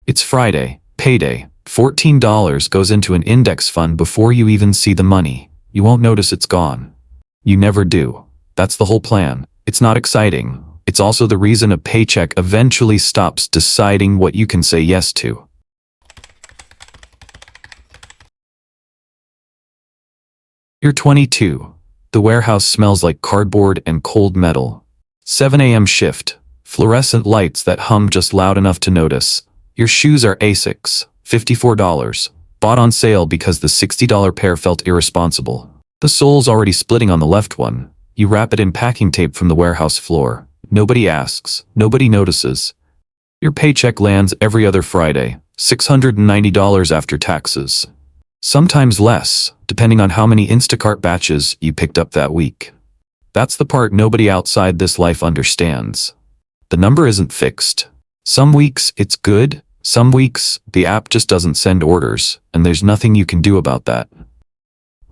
It's Friday, payday. $14 goes into an index fund before you even see the money. You won't notice it's gone. You never do. That's the whole plan. It's not exciting. It's also the reason a paycheck eventually stops deciding what you can say yes to. You're 22. The warehouse smells like cardboard and cold metal. 7 a.m. shift. Fluorescent lights that hum just loud enough to notice. Your shoes are Asics. $54. Bought on sale because the $60 pair felt irresponsible. The sole's already splitting on the left one. You wrap it in packing tape from the warehouse floor. Nobody asks. Nobody notices. Your paycheck lands every other Friday. $690 after taxes. Sometimes less, depending on how many Instacart batches you picked up that week. That's the part nobody outside this life understands. The number isn't fixed. Some weeks it's good, some weeks the app just doesn't send orders, and there's nothing you can do about that.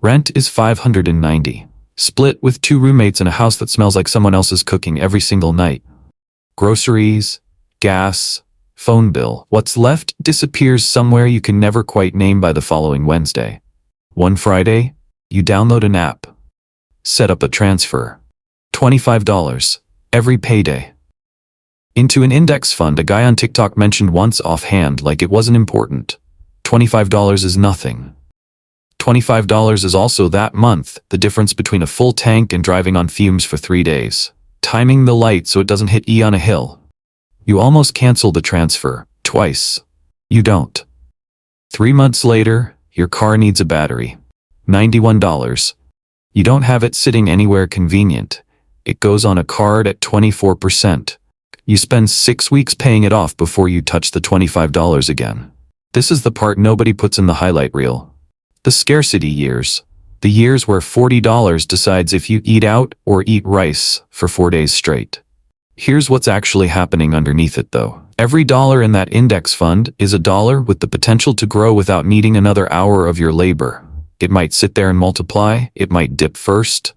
Rent is $590. Split with 2 roommates in a house that smells like someone else's cooking every single night. Groceries, gas, phone bill. What's left disappears somewhere you can never quite name by the following Wednesday. One Friday, you download an app. Set up a transfer. $25. Every payday. Into an index fund a guy on TikTok mentioned once offhand like it wasn't important. $25 is nothing. $25 is also that month, the difference between a full tank and driving on fumes for 3 days. Timing the light so it doesn't hit E on a hill. You almost cancel the transfer, twice. You don't. 3 months later, your car needs a battery. $91. You don't have it sitting anywhere convenient. It goes on a card at 24%. You spend 6 weeks paying it off before you touch the $25 again. This is the part nobody puts in the highlight reel. The scarcity years. The years where $40 decides if you eat out or eat rice for 4 days straight. Here's what's actually happening underneath it though. Every dollar in that index fund is a dollar with the potential to grow without needing another hour of your labor. It might sit there and multiply, it might dip first.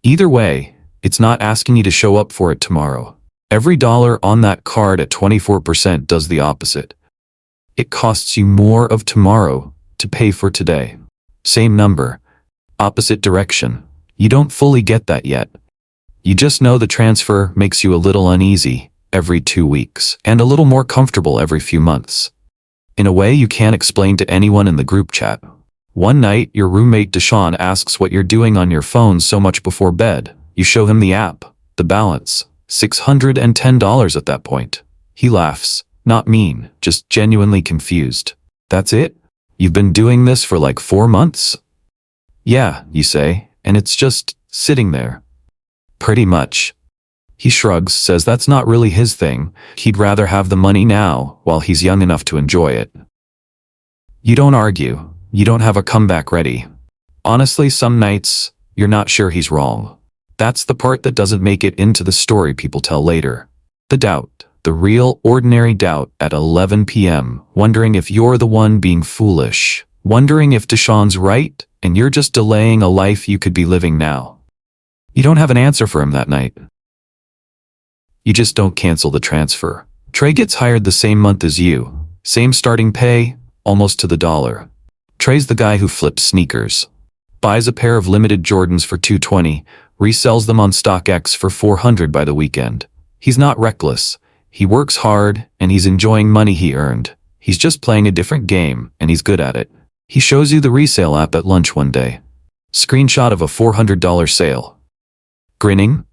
Either way, it's not asking you to show up for it tomorrow. Every dollar on that card at 24% does the opposite. It costs you more of tomorrow to pay for today. Same number, opposite direction. You don't fully get that yet. You just know the transfer makes you a little uneasy every 2 weeks and a little more comfortable every few months. In a way you can't explain to anyone in the group chat. One night, your roommate Deshaun asks what you're doing on your phone so much before bed. You show him the app, the balance, $610 at that point. He laughs, not mean, just genuinely confused. That's it? You've been doing this for like 4 months? Yeah, you say, and it's just sitting there. Pretty much. He shrugs, says that's not really his thing. He'd rather have the money now, while he's young enough to enjoy it. You don't argue. You don't have a comeback ready. Honestly, some nights, you're not sure he's wrong. That's the part that doesn't make it into the story people tell later. The doubt. The real, ordinary doubt at 11 p.m., wondering if you're the one being foolish. Wondering if Deshaun's right, and you're just delaying a life you could be living now. You don't have an answer for him that night. You just don't cancel the transfer. Trey gets hired the same month as you. Same starting pay, almost to the dollar. Trey's the guy who flips sneakers. Buys a pair of limited Jordans for $220, resells them on StockX for $400 by the weekend. He's not reckless. He works hard, and he's enjoying money he earned. He's just playing a different game, and he's good at it. He shows you the resale app at lunch one day. Screenshot of a $400 sale. Grinning?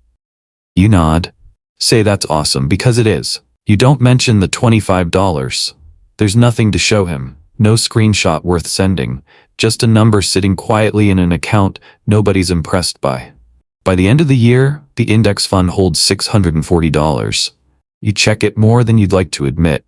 You nod. Say that's awesome because it is. You don't mention the $25. There's nothing to show him. No screenshot worth sending. Just a number sitting quietly in an account nobody's impressed by. By the end of the year, the index fund holds $640. You check it more than you'd like to admit.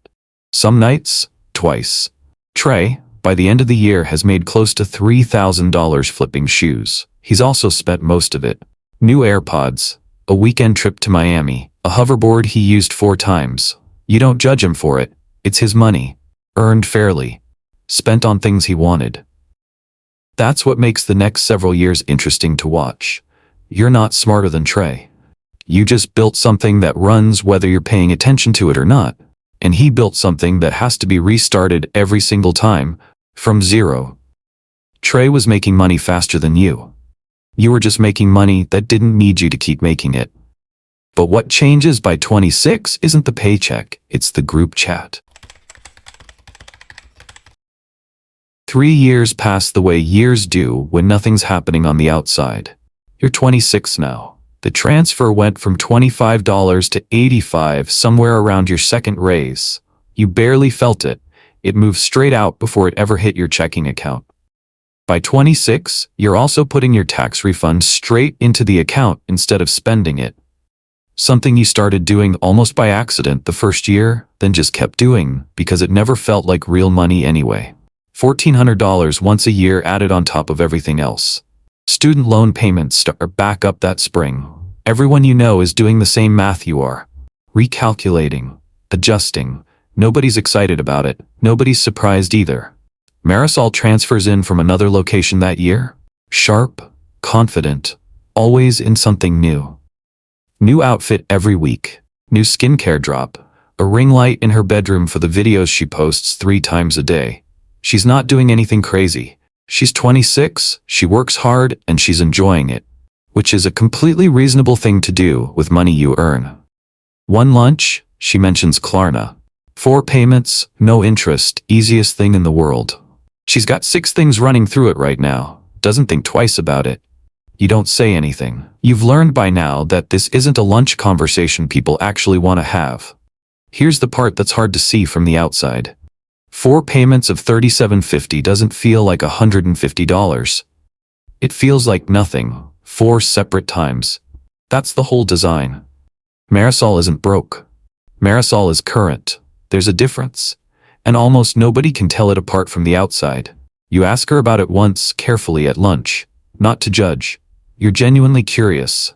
Some nights, twice. Trey, by the end of the year, has made close to $3,000 flipping shoes. He's also spent most of it. New AirPods, a weekend trip to Miami, a hoverboard he used 4 times. You don't judge him for it. It's his money. Earned fairly. Spent on things he wanted. That's what makes the next several years interesting to watch. You're not smarter than Trey. You just built something that runs whether you're paying attention to it or not. and he built something that has to be restarted every single time, from zero. Trey was making money faster than you. You were just making money that didn't need you to keep making it. But what changes by 26 isn't the paycheck, it's the group chat. 3 years pass the way years do when nothing's happening on the outside. You're 26 now. The transfer went from $25 to $85 somewhere around your second raise. You barely felt it. It moved straight out before it ever hit your checking account. By 26, you're also putting your tax refund straight into the account instead of spending it. Something you started doing almost by accident the first year, then just kept doing because it never felt like real money anyway. $1,400 once a year added on top of everything else. Student loan payments start back up that spring. Everyone you know is doing the same math you are. Recalculating, adjusting. Nobody's excited about it. Nobody's surprised either. Marisol transfers in from another location that year. Sharp, confident, always in something new. New outfit every week. New skincare drop. A ring light in her bedroom for the videos she posts 3 times a day. She's not doing anything crazy. She's 26, she works hard, and she's enjoying it, which is a completely reasonable thing to do with money you earn. 1 lunch, she mentions Klarna. 4 payments, no interest, easiest thing in the world. She's got 6 things running through it right now, doesn't think twice about it. You don't say anything. You've learned by now that this isn't a lunch conversation people actually want to have. Here's the part that's hard to see from the outside. 4 payments of $37.50 doesn't feel like $150. It feels like nothing, 4 separate times. That's the whole design. Marisol isn't broke. Marisol is current. There's a difference. And almost nobody can tell it apart from the outside. You ask her about it once, carefully at lunch. Not to judge. You're genuinely curious.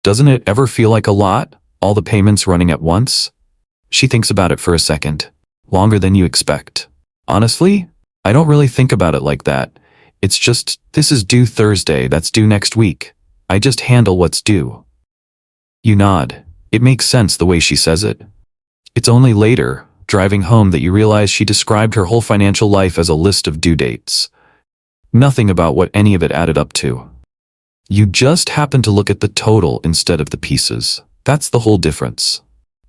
Doesn't it ever feel like a lot, all the payments running at once? She thinks about it for a second. Longer than you expect. Honestly, I don't really think about it like that. It's just, this is due Thursday, that's due next week. I just handle what's due. You nod. It makes sense the way she says it. It's only later, driving home, that you realize she described her whole financial life as a list of due dates. Nothing about what any of it added up to. You just happen to look at the total instead of the pieces. That's the whole difference.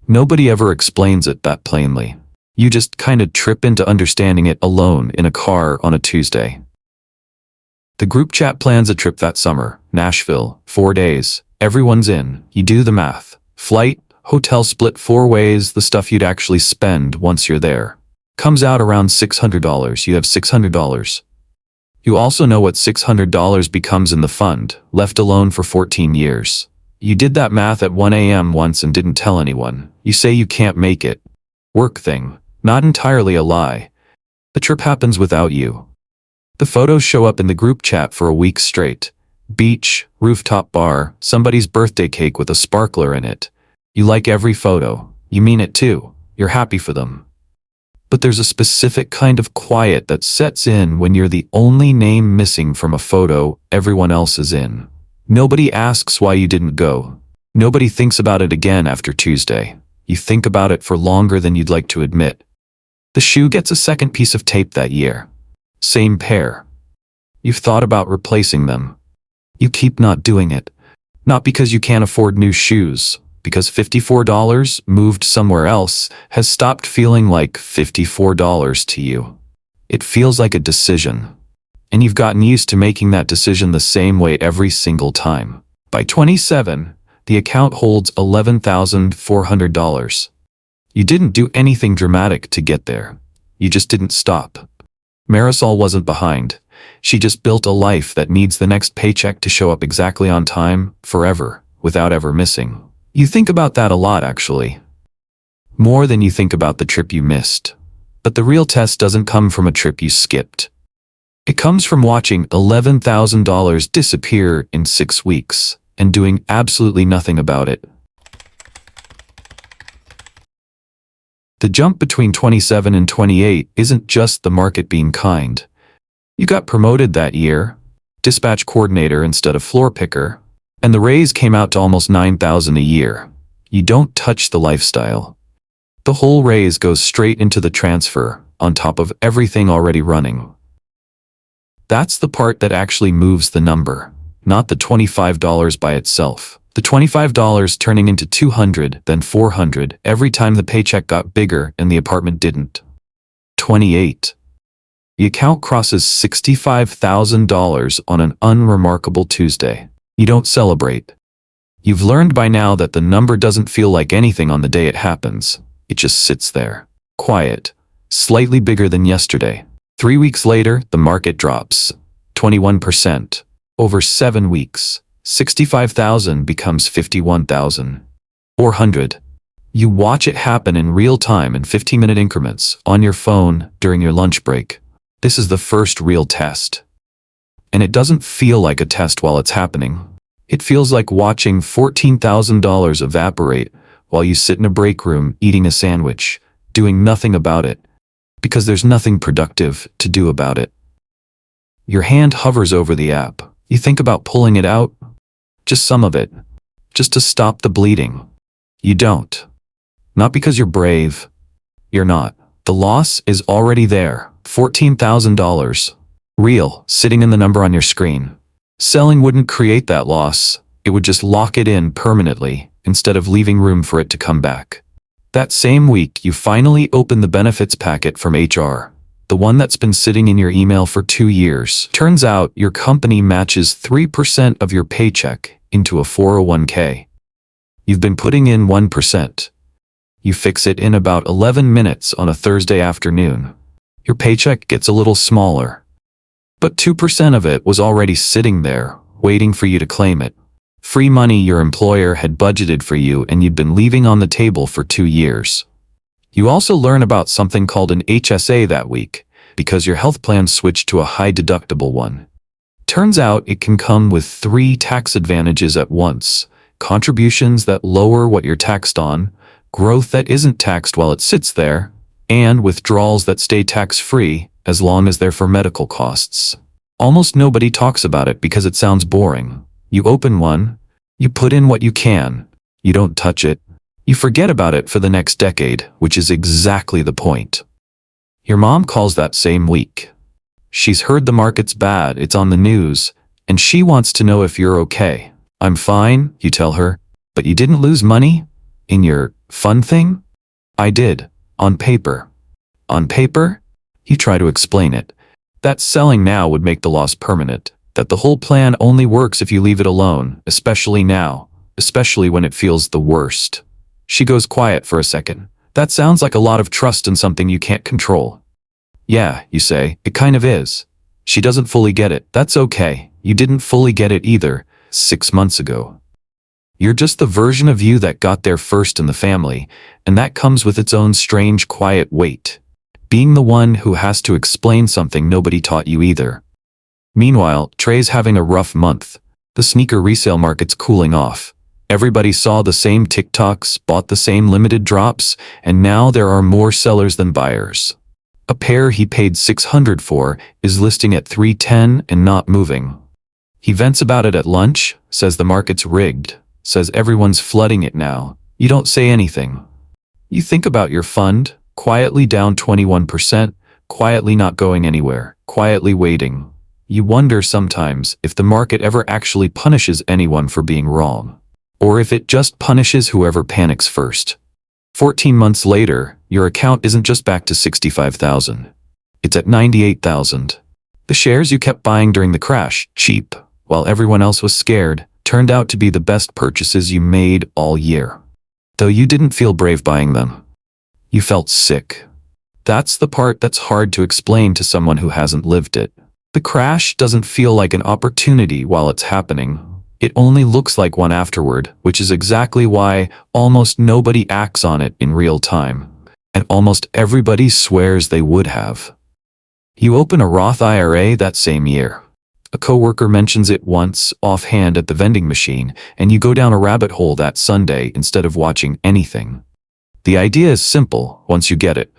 Nobody ever explains it that plainly. You just kind of trip into understanding it alone in a car on a Tuesday. The group chat plans a trip that summer. Nashville, 4 days. Everyone's in. You do the math. Flight, hotel split 4 ways, the stuff you'd actually spend once you're there. Comes out around $600. You have $600. You also know what $600 becomes in the fund, left alone for 14 years. You did that math at 1 a.m. once and didn't tell anyone. You say you can't make it. Work thing. Not entirely a lie. The trip happens without you. The photos show up in the group chat for a week straight. Beach, rooftop bar, somebody's birthday cake with a sparkler in it. You like every photo. You mean it too. You're happy for them. But there's a specific kind of quiet that sets in when you're the only name missing from a photo everyone else is in. Nobody asks why you didn't go. Nobody thinks about it again after Tuesday. You think about it for longer than you'd like to admit. The shoe gets a second piece of tape that year. Same pair. You've thought about replacing them. You keep not doing it. Not because you can't afford new shoes, because $54 moved somewhere else has stopped feeling like $54 to you. It feels like a decision. And you've gotten used to making that decision the same way every single time. By 27, the account holds $11,400. You didn't do anything dramatic to get there. You just didn't stop. Marisol wasn't behind. She just built a life that needs the next paycheck to show up exactly on time, forever, without ever missing. You think about that a lot, actually. More than you think about the trip you missed. But the real test doesn't come from a trip you skipped. It comes from watching $11,000 disappear in 6 weeks and doing absolutely nothing about it. The jump between 27 and 28 isn't just the market being kind. You got promoted that year, dispatch coordinator instead of floor picker, and the raise came out to almost $9,000 a year. You don't touch the lifestyle. The whole raise goes straight into the transfer, on top of everything already running. That's the part that actually moves the number, not the $25 by itself. The $25 turning into $200, then $400, every time the paycheck got bigger and the apartment didn't. 28. The account crosses $65,000 on an unremarkable Tuesday. You don't celebrate. You've learned by now that the number doesn't feel like anything on the day it happens. It just sits there, quiet, slightly bigger than yesterday. 3 weeks later, the market drops 21%. Over 7 weeks, 65,000 becomes 51,400. You watch it happen in real time in 15-minute increments, on your phone, during your lunch break. This is the first real test. And it doesn't feel like a test while it's happening. It feels like watching $14,000 evaporate while you sit in a break room eating a sandwich, doing nothing about it, because there's nothing productive to do about it. Your hand hovers over the app. You think about pulling it out, just some of it, just to stop the bleeding. You don't. Not because you're brave. You're not. The loss is already there. $14,000. Real, sitting in the number on your screen. Selling wouldn't create that loss. It would just lock it in permanently, instead of leaving room for it to come back. That same week, you finally open the benefits packet from HR. The one that's been sitting in your email for 2 years. Turns out your company matches 3% of your paycheck into a 401k. You've been putting in 1%. You fix it in about 11 minutes on a Thursday afternoon. Your paycheck gets a little smaller. But 2% of it was already sitting there, waiting for you to claim it. Free money your employer had budgeted for you and you'd been leaving on the table for 2 years. You also learn about something called an HSA that week, because your health plan switched to a high-deductible one. Turns out it can come with 3 tax advantages at once: contributions that lower what you're taxed on, growth that isn't taxed while it sits there, and withdrawals that stay tax-free as long as they're for medical costs. Almost nobody talks about it because it sounds boring. You open one, you put in what you can, you don't touch it, you forget about it for the next decade, which is exactly the point. Your mom calls that same week. She's heard the market's bad, it's on the news, and she wants to know if you're okay. I'm fine, you tell her, but you didn't lose money? In your fun thing? I did. On paper. On paper? You try to explain it. That selling now would make the loss permanent. That the whole plan only works if you leave it alone, especially now, especially when it feels the worst. She goes quiet for a second. That sounds like a lot of trust in something you can't control. Yeah, you say, it kind of is. She doesn't fully get it. That's okay. You didn't fully get it either, 6 months ago. You're just the version of you that got there first in the family, and that comes with its own strange quiet weight. Being the one who has to explain something nobody taught you either. Meanwhile, Trey's having a rough month. The sneaker resale market's cooling off. Everybody saw the same TikToks, bought the same limited drops, and now there are more sellers than buyers. A pair he paid $600 for is listing at $310 and not moving. He vents about it at lunch, says the market's rigged, says everyone's flooding it now. You don't say anything. You think about your fund, quietly down 21%, quietly not going anywhere, quietly waiting. You wonder sometimes if the market ever actually punishes anyone for being wrong, or if it just punishes whoever panics first. 14 months later, your account isn't just back to 65,000. It's at 98,000. The shares you kept buying during the crash, cheap, while everyone else was scared, turned out to be the best purchases you made all year. Though you didn't feel brave buying them. You felt sick. That's the part that's hard to explain to someone who hasn't lived it. The crash doesn't feel like an opportunity while it's happening. It only looks like one afterward, which is exactly why almost nobody acts on it in real time. And almost everybody swears they would have. You open a Roth IRA that same year. A coworker mentions it once, offhand at the vending machine, and you go down a rabbit hole that Sunday instead of watching anything. The idea is simple once you get it.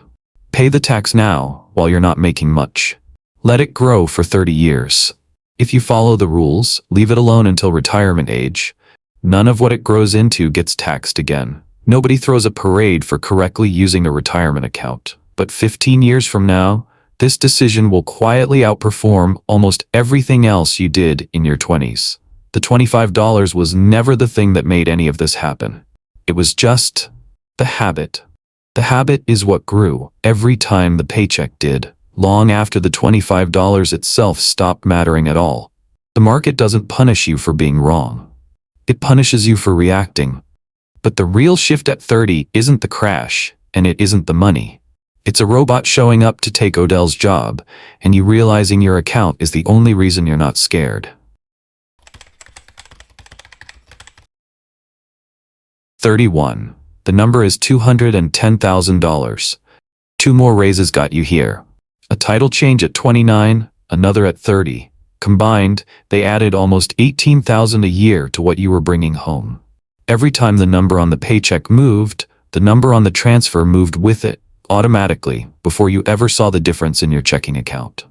Pay the tax now while you're not making much. Let it grow for 30 years. If you follow the rules, leave it alone until retirement age, none of what it grows into gets taxed again. Nobody throws a parade for correctly using a retirement account. But 15 years from now, this decision will quietly outperform almost everything else you did in your 20s. The $25 was never the thing that made any of this happen. It was just the habit. The habit is what grew every time the paycheck did, long after the $25 itself stopped mattering at all. The market doesn't punish you for being wrong. It punishes you for reacting. But the real shift at 30 isn't the crash, and it isn't the money. It's a robot showing up to take Odell's job, and you realizing your account is the only reason you're not scared. 31. The number is $210,000. 2 more raises got you here. A title change at 29, another at 30. Combined, they added almost $18,000 a year to what you were bringing home. Every time the number on the paycheck moved, the number on the transfer moved with it, automatically, before you ever saw the difference in your checking account.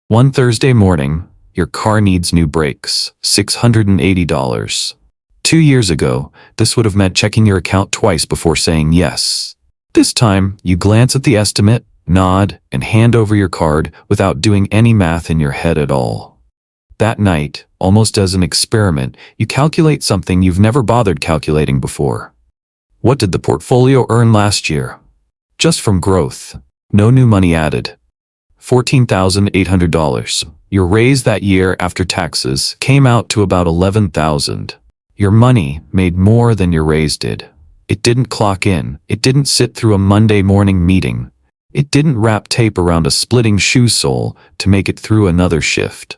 One Thursday morning, your car needs new brakes, $680. 2 years ago, this would have meant checking your account twice before saying yes. This time, you glance at the estimate, nod, and hand over your card without doing any math in your head at all. That night, almost as an experiment, you calculate something you've never bothered calculating before. What did the portfolio earn last year? Just from growth. No new money added. $14,800. Your raise that year after taxes came out to about $11,000. Your money made more than your raise did. It didn't clock in. It didn't sit through a Monday morning meeting. It didn't wrap tape around a splitting shoe sole to make it through another shift.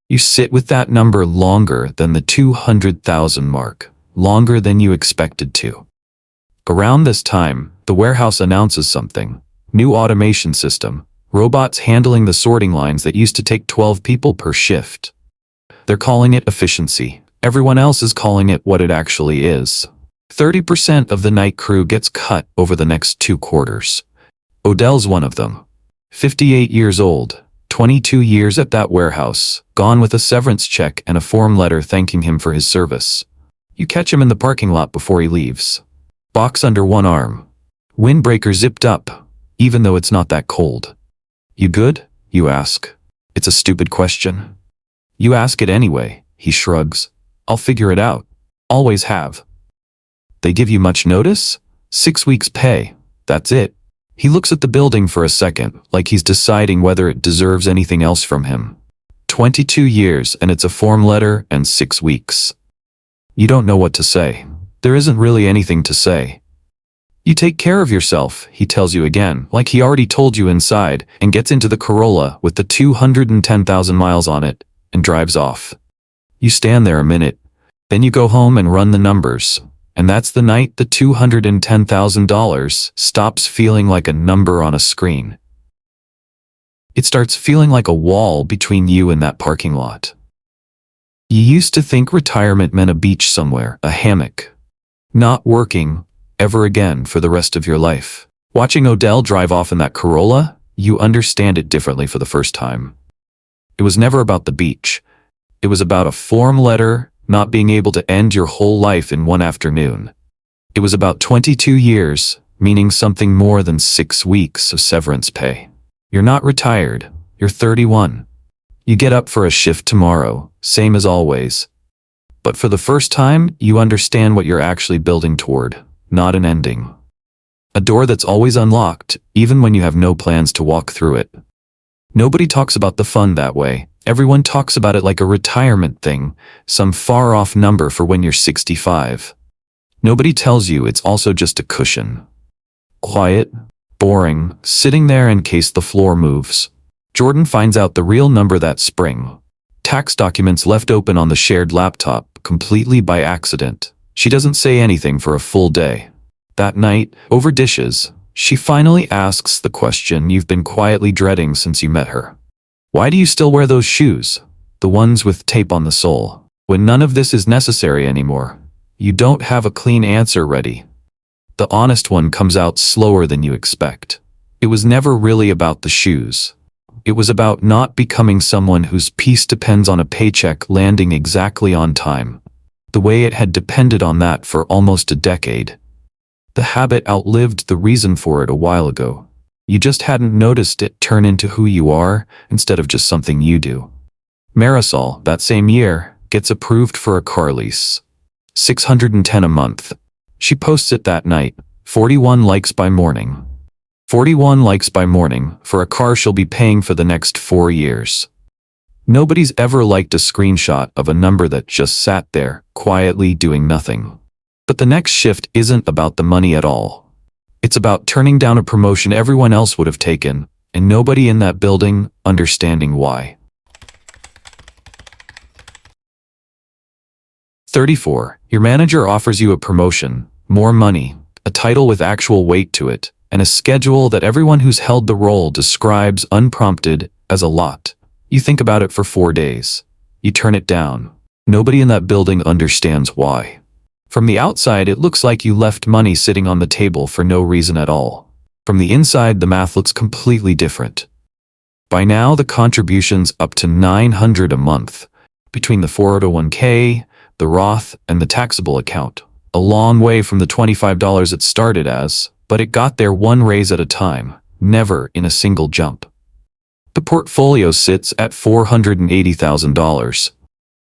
You sit with that number longer than the 200,000 mark, longer than you expected to. Around this time, the warehouse announces something. New automation system. Robots handling the sorting lines that used to take 12 people per shift. They're calling it efficiency. Everyone else is calling it what it actually is. 30% of the night crew gets cut over the next 2 quarters. Odell's one of them. 58 years old, 22 years at that warehouse, gone with a severance check and a form letter thanking him for his service. You catch him in the parking lot before he leaves. Box under one arm. Windbreaker zipped up, even though it's not that cold. You good? You ask. It's a stupid question. You ask it anyway, he shrugs. I'll figure it out. Always have. They give you much notice? 6 weeks pay. That's it. He looks at the building for a second, like he's deciding whether it deserves anything else from him. 22 years and it's a form letter and 6 weeks. You don't know what to say. There isn't really anything to say. You take care of yourself, he tells you again, like he already told you inside, and gets into the Corolla with the 210,000 miles on it, and drives off. You stand there a minute, then you go home and run the numbers, and that's the night the $210,000 stops feeling like a number on a screen. It starts feeling like a wall between you and that parking lot. You used to think retirement meant a beach somewhere, a hammock. Not working ever again for the rest of your life. Watching Odell drive off in that Corolla, you understand it differently for the first time. It was never about the beach. It was about a form letter not being able to end your whole life in one afternoon. It was about 22 years, meaning something more than 6 weeks of severance pay. You're not retired. You're 31. You get up for a shift tomorrow, same as always. But for the first time, you understand what you're actually building toward, not an ending. A door that's always unlocked, even when you have no plans to walk through it. Nobody talks about the fun that way. Everyone talks about it like a retirement thing, some far-off number for when you're 65. Nobody tells you it's also just a cushion. Quiet, boring, sitting there in case the floor moves. Jordan finds out the real number that spring. Tax documents left open on the shared laptop, completely by accident. She doesn't say anything for a full day. That night, over dishes, she finally asks the question you've been quietly dreading since you met her. Why do you still wear those shoes? The ones with tape on the sole. When none of this is necessary anymore. You don't have a clean answer ready. The honest one comes out slower than you expect. It was never really about the shoes. It was about not becoming someone whose peace depends on a paycheck landing exactly on time. The way it had depended on that for almost a decade. The habit outlived the reason for it a while ago. You just hadn't noticed it turn into who you are instead of just something you do. Marisol, that same year, gets approved for a car lease. $610 a month. She posts it that night. 41 likes by morning. 41 likes by morning for a car she'll be paying for the next 4 years. Nobody's ever liked a screenshot of a number that just sat there, quietly doing nothing. But the next shift isn't about the money at all. It's about turning down a promotion everyone else would have taken, and nobody in that building understanding why. 34. Your manager offers you a promotion, more money, a title with actual weight to it, and a schedule that everyone who's held the role describes unprompted as a lot. You think about it for 4 days. You turn it down. Nobody in that building understands why. From the outside, it looks like you left money sitting on the table for no reason at all. From the inside, the math looks completely different. By now, the contribution's up to $900 a month, between the 401k, the Roth, and the taxable account. A long way from the $25 it started as, but it got there one raise at a time, never in a single jump. The portfolio sits at $480,000.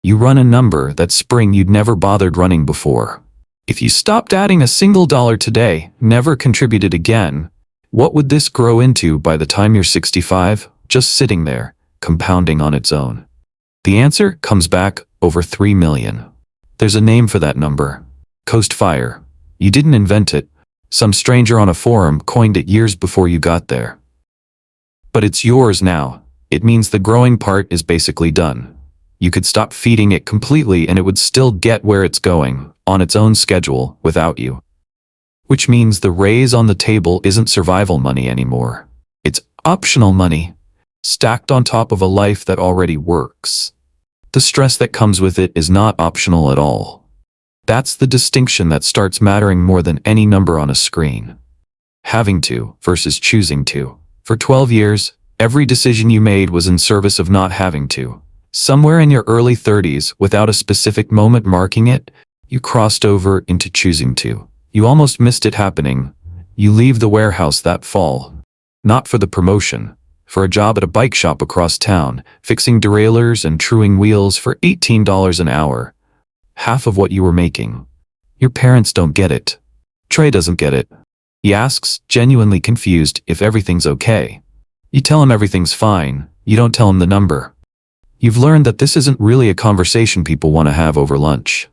You run a number that spring you'd never bothered running before. If you stopped adding a single dollar today, never contributed again, what would this grow into by the time you're 65, just sitting there, compounding on its own? The answer comes back over 3 million. There's a name for that number. Coast Fire. You didn't invent it. Some stranger on a forum coined it years before you got there. But it's yours now. It means the growing part is basically done. You could stop feeding it completely and it would still get where it's going, on its own schedule, without you. Which means the raise on the table isn't survival money anymore. It's optional money, stacked on top of a life that already works. The stress that comes with it is not optional at all. That's the distinction that starts mattering more than any number on a screen. Having to versus choosing to. For 12 years, every decision you made was in service of not having to. Somewhere in your early 30s, without a specific moment marking it, you crossed over into choosing to. You almost missed it happening. You leave the warehouse that fall. Not for the promotion, for a job at a bike shop across town, fixing derailleurs and truing wheels for $18 an hour. Half of what you were making. Your parents don't get it. Trey doesn't get it. He asks, genuinely confused, if everything's okay. You tell him everything's fine. You don't tell him the number. You've learned that this isn't really a conversation people want to have over lunch.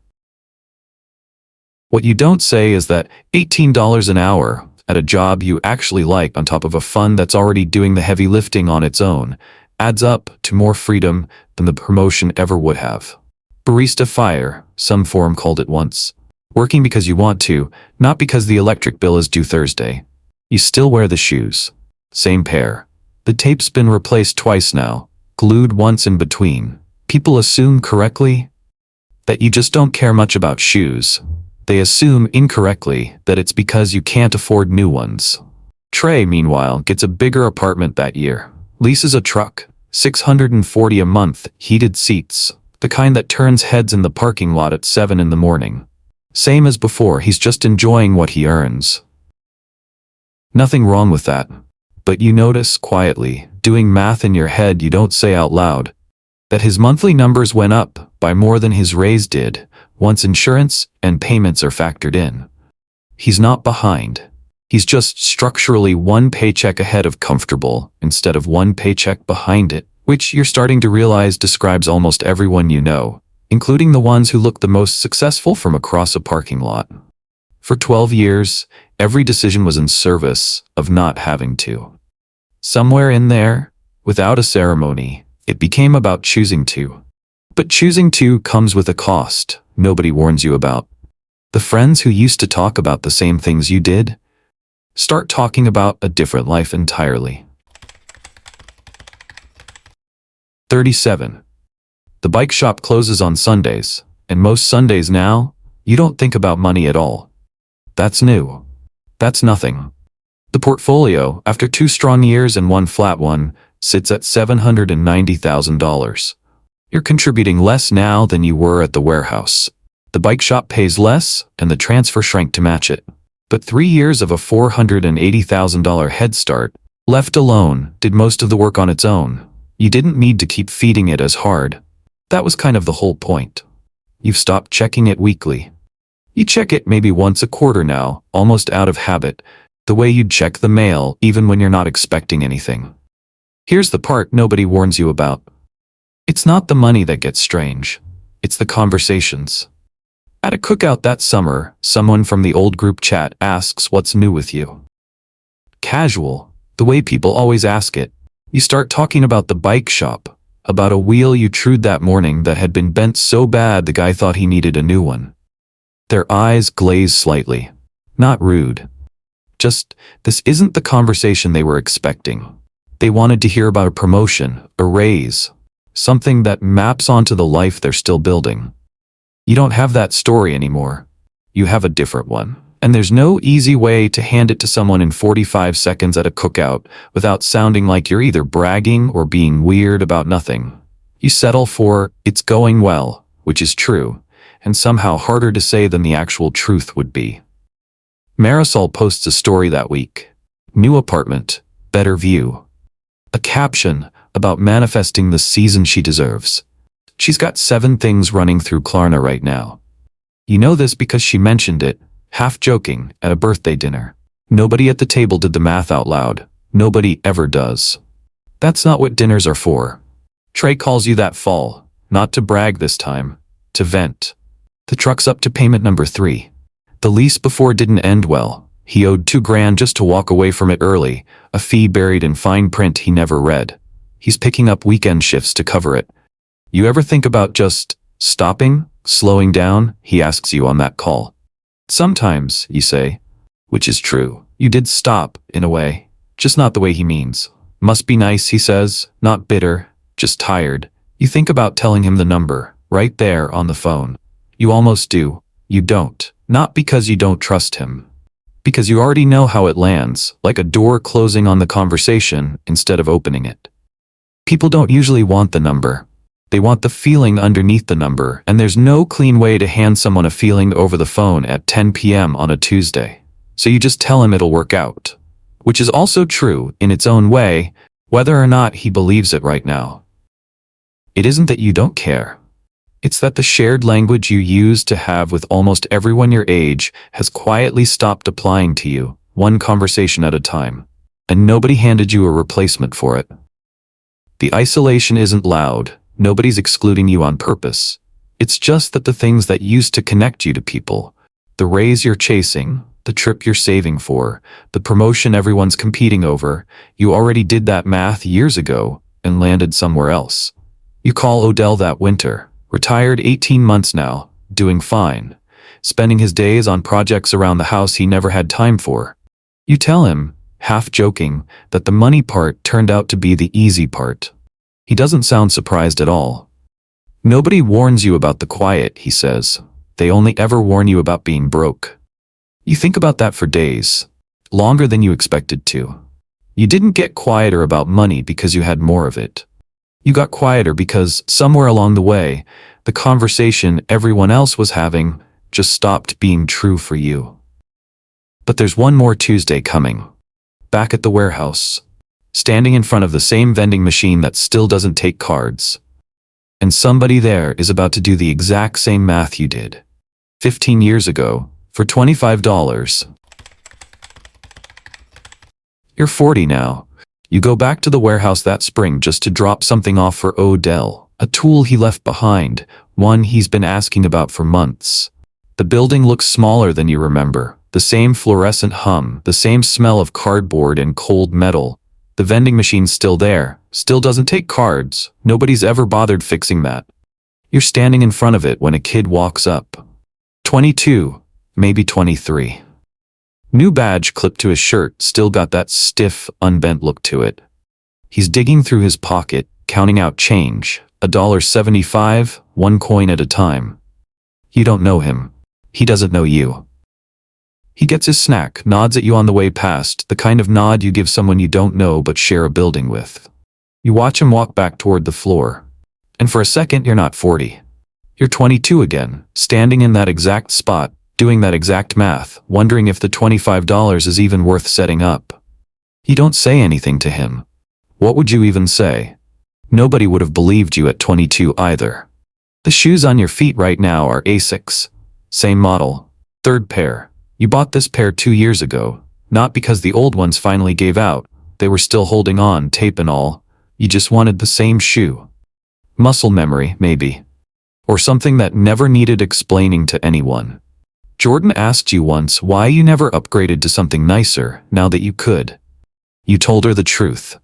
What you don't say is that $18 an hour at a job you actually like on top of a fund that's already doing the heavy lifting on its own adds up to more freedom than the promotion ever would have. Barista fire, some forum called it once. Working because you want to, not because the electric bill is due Thursday. You still wear the shoes. Same pair. The tape's been replaced twice now, glued once in between. People assume correctly that you just don't care much about shoes. They assume incorrectly that it's because you can't afford new ones. Trey, meanwhile, gets a bigger apartment that year. Leases a truck, $640 a month, heated seats, the kind that turns heads in the parking lot at 7 in the morning. Same as before, he's just enjoying what he earns. Nothing wrong with that. But you notice, quietly, doing math in your head you don't say out loud, that his monthly numbers went up by more than his raise did, once insurance and payments are factored in. He's not behind. He's just structurally one paycheck ahead of comfortable instead of one paycheck behind it, which you're starting to realize describes almost everyone you know, including the ones who look the most successful from across a parking lot. For 12 years, every decision was in service of not having to. Somewhere in there, without a ceremony, it became about choosing to. But choosing to comes with a cost nobody warns you about. The friends who used to talk about the same things you did start talking about a different life entirely. 37. The bike shop closes on Sundays, and most Sundays now, you don't think about money at all. That's new. That's nothing. The portfolio, after 2 strong years and 1 flat one, sits at $790,000. You're contributing less now than you were at the warehouse. The bike shop pays less, and the transfer shrank to match it. But 3 years of a $480,000 head start, left alone, did most of the work on its own. You didn't need to keep feeding it as hard. That was kind of the whole point. You've stopped checking it weekly. You check it maybe once a quarter now, almost out of habit, the way you'd check the mail even when you're not expecting anything. Here's the part nobody warns you about. It's not the money that gets strange. It's the conversations. At a cookout that summer, someone from the old group chat asks what's new with you. Casual, the way people always ask it. You start talking about the bike shop, about a wheel you trued that morning that had been bent so bad the guy thought he needed a new one. Their eyes glaze slightly. Not rude. Just, this isn't the conversation they were expecting. They wanted to hear about a promotion, a raise, something that maps onto the life they're still building. You don't have that story anymore. You have a different one. And there's no easy way to hand it to someone in 45 seconds at a cookout without sounding like you're either bragging or being weird about nothing. You settle for, it's going well, which is true, and somehow harder to say than the actual truth would be. Marisol posts a story that week. New apartment, better view. A caption about manifesting the season she deserves. She's got 7 things running through Klarna right now. You know this because she mentioned it, half joking, at a birthday dinner. Nobody at the table did the math out loud. Nobody ever does. That's not what dinners are for. Trey calls you that fall, not to brag this time, to vent. The truck's up to payment number 3. The lease before didn't end well. He owed $2,000 just to walk away from it early, a fee buried in fine print he never read. He's picking up weekend shifts to cover it. You ever think about just stopping, slowing down? He asks you on that call. Sometimes, you say, which is true. You did stop, in a way, just not the way he means. Must be nice, he says, not bitter, just tired. You think about telling him the number, right there on the phone. You almost do. You don't. Not because you don't trust him. Because you already know how it lands, like a door closing on the conversation instead of opening it. People don't usually want the number. They want the feeling underneath the number, and there's no clean way to hand someone a feeling over the phone at 10 p.m. on a Tuesday. So you just tell him it'll work out. Which is also true, in its own way, whether or not he believes it right now. It isn't that you don't care. It's that the shared language you used to have with almost everyone your age has quietly stopped applying to you, one conversation at a time. And nobody handed you a replacement for it. The isolation isn't loud. Nobody's excluding you on purpose. It's just that the things that used to connect you to people, the raise you're chasing, the trip you're saving for, the promotion everyone's competing over, you already did that math years ago and landed somewhere else. You call Odell that winter, retired 18 months now, doing fine, spending his days on projects around the house he never had time for. You tell him, half joking, that the money part turned out to be the easy part. He doesn't sound surprised at all. Nobody warns you about the quiet, he says. They only ever warn you about being broke. You think about that for days, longer than you expected to. You didn't get quieter about money because you had more of it. You got quieter because, somewhere along the way, the conversation everyone else was having just stopped being true for you. But there's one more Tuesday coming. Back at the warehouse. Standing in front of the same vending machine that still doesn't take cards. And somebody there is about to do the exact same math you did 15 years ago for $25. You're 40 now. You go back to the warehouse that spring just to drop something off for Odell, a tool he left behind, one he's been asking about for months. The building looks smaller than you remember, the same fluorescent hum, the same smell of cardboard and cold metal. The vending machine's still there, still doesn't take cards. Nobody's ever bothered fixing that. You're standing in front of it when a kid walks up. 22, maybe 23. New badge clipped to his shirt, still got that stiff, unbent look to it. He's digging through his pocket, counting out change, $1.75, one coin at a time. You don't know him. He doesn't know you. He gets his snack, nods at you on the way past, the kind of nod you give someone you don't know but share a building with. You watch him walk back toward the floor. And for a second, you're not 40. You're 22 again, standing in that exact spot, doing that exact math, wondering if the $25 is even worth setting up. You don't say anything to him. What would you even say? Nobody would have believed you at 22 either. The shoes on your feet right now are Asics. Same model. Third pair. You bought this pair 2 years ago, not because the old ones finally gave out. They were still holding on, tape and all. You just wanted the same shoe. Muscle memory, maybe. Or something that never needed explaining to anyone. Jordan asked you once why you never upgraded to something nicer now that you could. You told her the truth.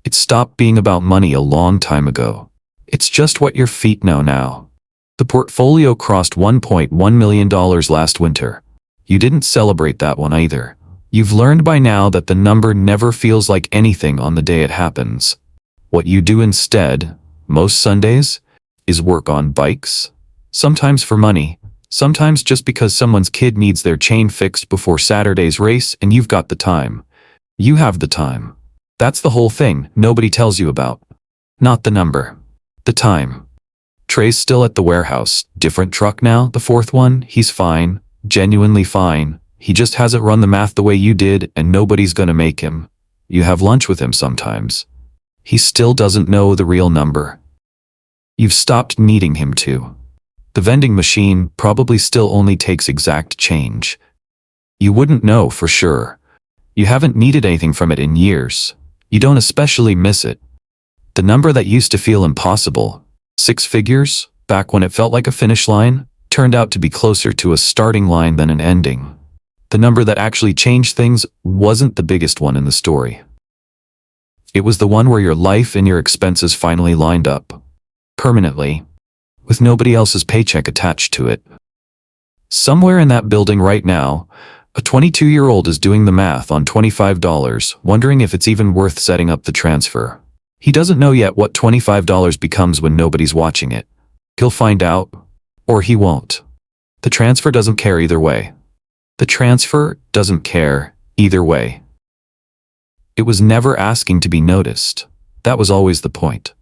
It stopped being about money a long time ago. It's just what your feet know now. The portfolio crossed $1.1 million last winter. You didn't celebrate that one either. You've learned by now that the number never feels like anything on the day it happens. What you do instead, most Sundays, is work on bikes. Sometimes for money, sometimes just because someone's kid needs their chain fixed before Saturday's race and you've got the time. You have the time. That's the whole thing nobody tells you about. Not the number. The time. Trey's still at the warehouse. Different truck now, the fourth one. He's fine. Genuinely fine. He just hasn't run the math the way you did and nobody's gonna make him. You have lunch with him sometimes. He still doesn't know the real number. You've stopped needing him to. The vending machine probably still only takes exact change. You wouldn't know for sure. You haven't needed anything from it in years. You don't especially miss it. The number that used to feel impossible, 6 figures, back when it felt like a finish line, turned out to be closer to a starting line than an ending. The number that actually changed things wasn't the biggest one in the story. It was the one where your life and your expenses finally lined up. Permanently. With nobody else's paycheck attached to it. Somewhere in that building right now, a 22-year-old is doing the math on $25, wondering if it's even worth setting up the transfer. He doesn't know yet what $25 becomes when nobody's watching it. He'll find out, or he won't. The transfer doesn't care either way. The transfer doesn't care either way. It was never asking to be noticed. That was always the point.